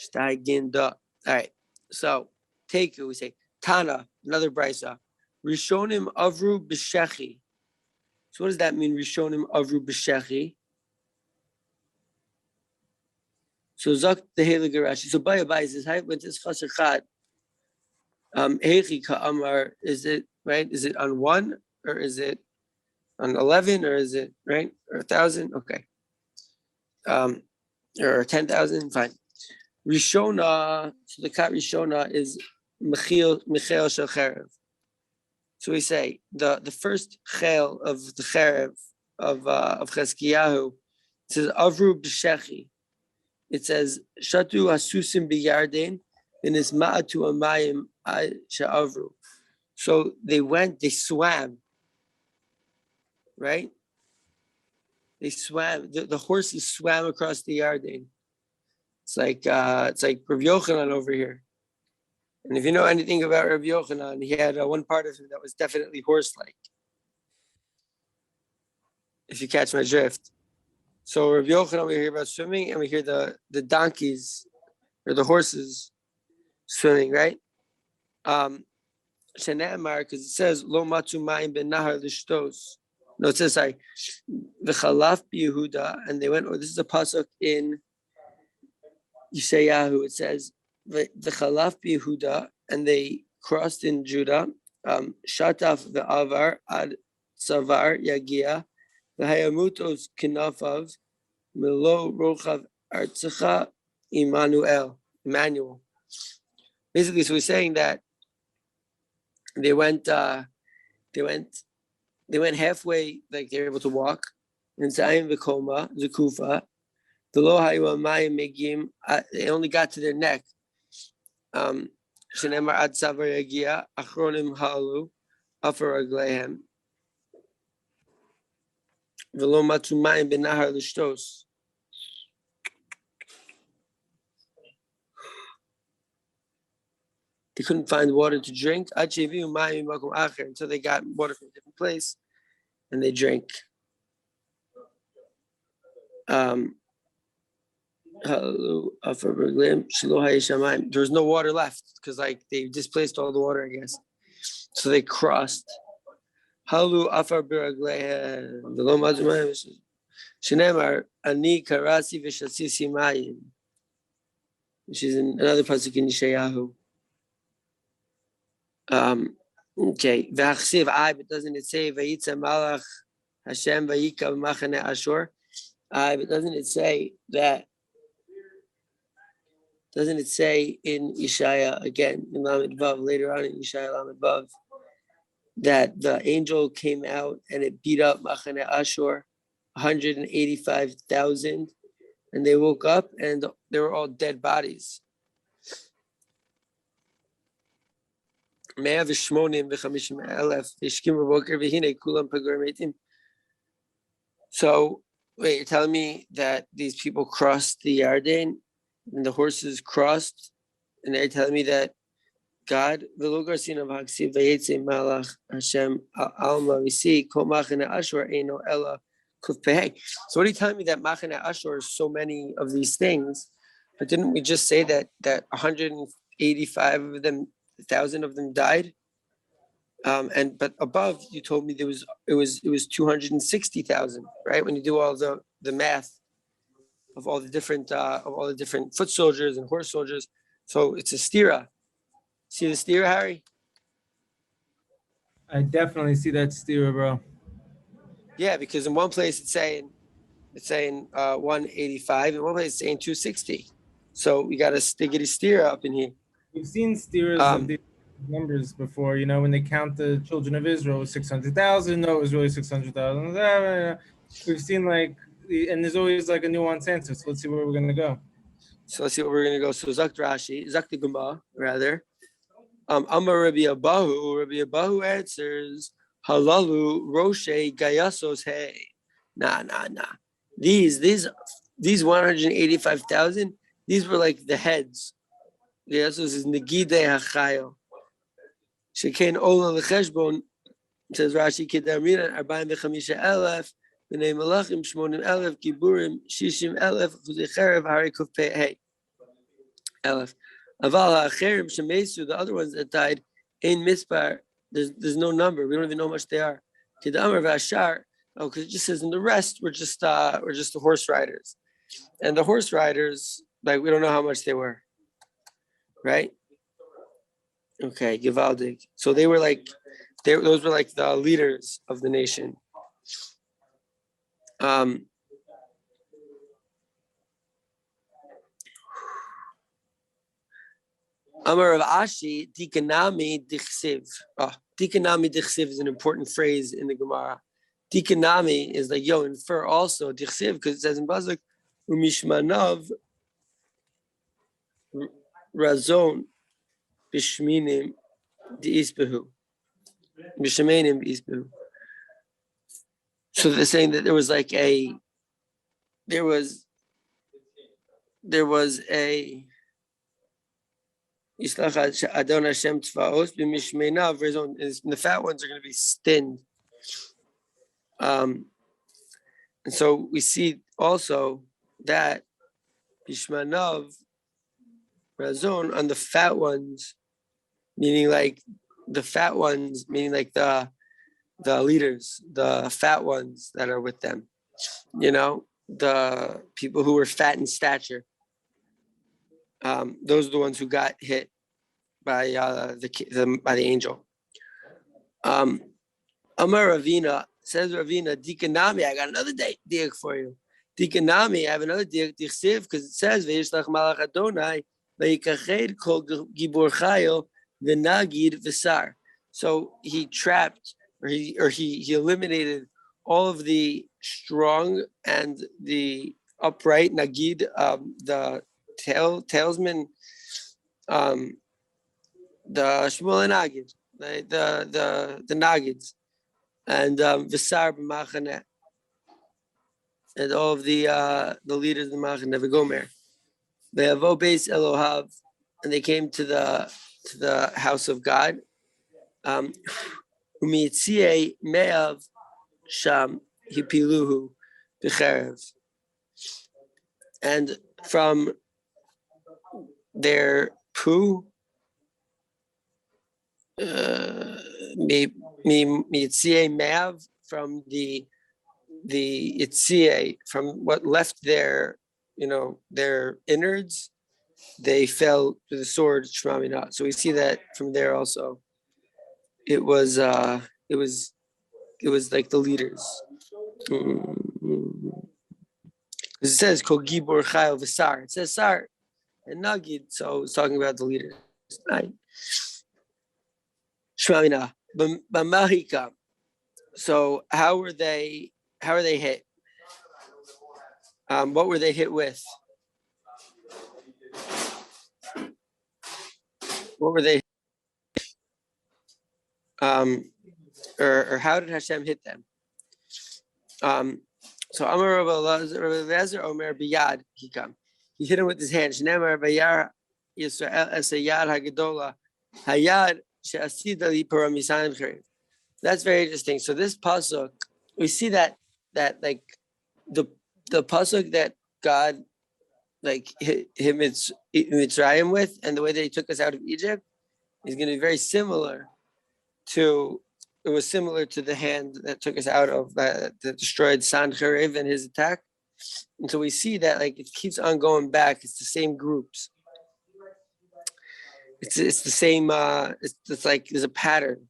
Shteigindaa. All right. So take it. We say Tana, another brisa. Rishonim avru b'shechi. So what does that mean? Rishonim avru b'shechi. So zak the Heilige Rashi. So Bayabai says, "Hi, when this chaser chad, heichi ka'amar, is it right? Is it on 1 or is it on 11 or is it right or 1,000? Okay, or 10,000. Fine. Rishona. So the kat Rishona is Michael shel cherev. So we say the first chel of the cherev of Chizkiyahu. It says avru b'shechi. It says shatu hasusim b'yarden and is ma'atu amayim she'avru. So they swam, right? They swam. The horses swam across the Yarden. It's like Rav Yochanan over here. And if you know anything about Rav Yochanan, he had one part of him that was definitely horse-like. If you catch my drift. So Rav Yochanan, we hear about swimming, and we hear the donkeys or the horses swimming, right? Shenamar, because it says Lo matu mayim ben nahar lishtos. No, it says sorry. V'chalaf b'Yehuda, and they went. This is a pasuk in Yeshayahu. It says v'chalaf b'Yehuda, and they crossed in Judah. Shataf v'avar ad savar yagia. V'hayamutos kinafav milo rochav artzecha Emmanuel. Basically, so we're saying that they went halfway, like they were able to walk. And Zayim v'koma zukufa, the lo hayu amayim megim. They only got to their neck. Shenemar ad savar yagia achronim halu afar ragleihem. V'lo matu mayim benahar l'shtos. They couldn't find water to drink until they got water from a different place, and they drank. There was no water left because they displaced all the water, I guess. So they crossed. Which is in another pasuk in Yeshayahu. Okay. But doesn't it say Vayitza Malach Hashem Vayika Machane Ashur? But doesn't it say that? Doesn't it say in Yeshaya again in Lamed Vav, later on in Yeshaya Lamed Vav, that the angel came out and it beat up Machane Ashur, 185,000, and they woke up and they were all dead bodies. So wait, you're telling me that these people crossed the Yarden and the horses crossed, and they're telling me that God, so what are you telling me that Machane Ashur is so many of these things? But didn't we just say that 185,000 of them died? But above you told me it was 260,000, right? When you do all the math of all the different foot soldiers and horse soldiers, so it's a stira. See the stira, Harry? I definitely see that stira, bro. Yeah, because in one place it's saying 185, in one place it's saying 260. So we got a stiggity stira up in here. We've seen stiras of these numbers before, when they count the children of Israel, it was 600,000. No, it was really 600,000. We've seen and there's always a nuanced answer. So let's see where we're going to go. So Zakt Rashi, Zakt Guma, rather. Amar Rabbi Abahu answers, Halalu Roshe Gayasos Hey. Nah. These 185,000, these were like the heads. Gayasos is Negide HaChayo. Shekain Ola L'Cheshbon, says Rashi, Kedamrinan 45,000, B'nei Malachim 80,000, Giburim 60,000, Chuzei Cherev Hari Kuf Pei Hey. Aleph. Aval ha'acherim shemesu, the other ones that died, ein mispar. There's no number. We don't even know how much they are. Kidamar v'ashar. Oh, because it just says in the rest we're just the horse riders, and the horse riders, like, we don't know how much they were, right? Okay, Givaldig. So they were like, those were like the leaders of the nation. Amar of Ashi, Dikanami Dichsiv. Dikanami Dichsiv is an important phrase in the Gemara. Dikanami is like, yo, infer also Dichsiv, because it says in Pasuk, Umishmanav Razon Bishminim Diisbehu. Bishmenim Diisbehu. So they're saying that there was a Adon Hashem Tzvaos b'mishmeinav Razon, and the fat ones are going to be stinned. And so we see also that bishmanav Razon on the fat ones, meaning like the fat ones, meaning like the leaders, the fat ones that are with them, the people who were fat in stature. Those are the ones who got hit by the angel. Amar Ravina, says Ravina, Dikanami, I got another diak for you. Dikanami, I have another diak, because it says Ve'yishlach malach Adonai ve'yikached kol gibor chayil v'nagid v'sar. So he trapped, or he eliminated all of the strong and the upright nagid, the talesman, the Shmuel Nagid, the Nagids, and Visar b'Machaneh, and all of the leaders of the Machaneh v'Gomer. They avo beis Elohav, and they came to the house of God. Umitziei me'av sham hipiluhu b'cherev, and from their poo, mitziei me'av, from the itziei, from what left their innards, they fell to the sword shmamina. So we see that from there also. It was like the leaders. It says kol gibor chayil v'sar. It says sar and nagid, so it's talking about the leaders. Right? Shmamina b'mahika. So how were they hit? What were they hit with? What were they? Or how did Hashem hit them? So Amar Rabbi Eliezer Omer biyad hikam. He hit him with his hand. Shneimar vayar Yisrael es hayad hagadola hayad she'asida li para misancheriv. That's very interesting. So this pasuk, we see that like the pasuk that God like hit him Mitzrayim with, and the way that he took us out of Egypt, is going to be very similar to. It was similar to the hand that took us out of that destroyed Sanheriv and his attack. And so we see that like it keeps on going back. It's the same groups. It's the same. It's like there's a pattern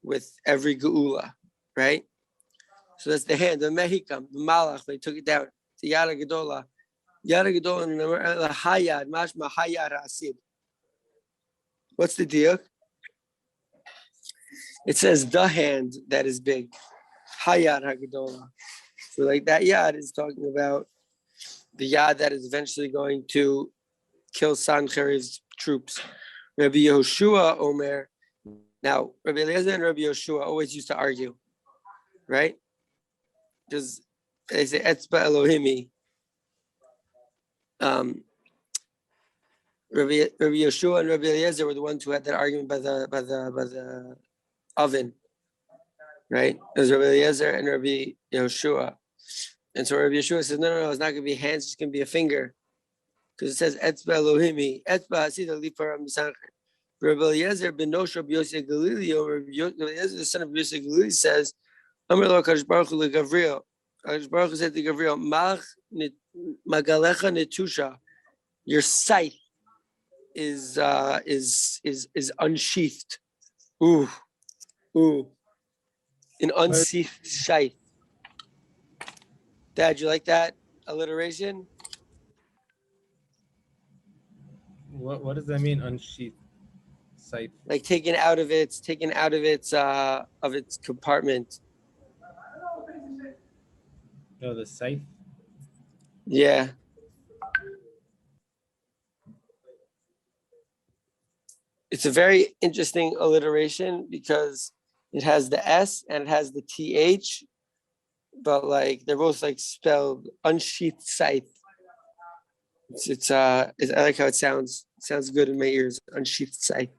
with every geula, right? So that's the hand, the mehikam, the malach. They took it down. The yada gedola, and the hayad, mashma hayad asid. What's the deal? It says the hand that is big, hayad hagadola. So like that yad is talking about the yad that is eventually going to kill Sancheriv's troops. Rabbi Yehoshua Omer. Now, Rabbi Eliezer and Rabbi Yehoshua always used to argue, right? Because they say Etzba Elohimi. Rabbi Yehoshua and Rabbi Eliezer were the ones who had that argument by the oven, right? It was Rabbi Eliezer and Rabbi Yehoshua. And so Rabbi Yehoshua says, no, it's not going to be hands, it's going to be a finger. because it says Etzba Elohimi, Etzba Hasida Lipara Misancher. Rabbi Eliezer ben Nosha Rabbi Yosef Galileo, Rabbi Eliezer, the son of Yosef Galileo, says, Amar Lo Kadosh Baruch Hu LeGavriel. Kadosh Baruch Hu said to Gavriel, Magalecha Netusha, your scythe is unsheathed. Ooh, an unsheathed scythe. Dad, you like that alliteration? What does that mean? Unsheathed scythe. Like taken out of its compartment. No, the scythe. Yeah. It's a very interesting alliteration because it has the S and it has the TH, but like they're both like spelled unsheathed scythe. I like how it sounds. It sounds good in my ears. Unsheathed scythe.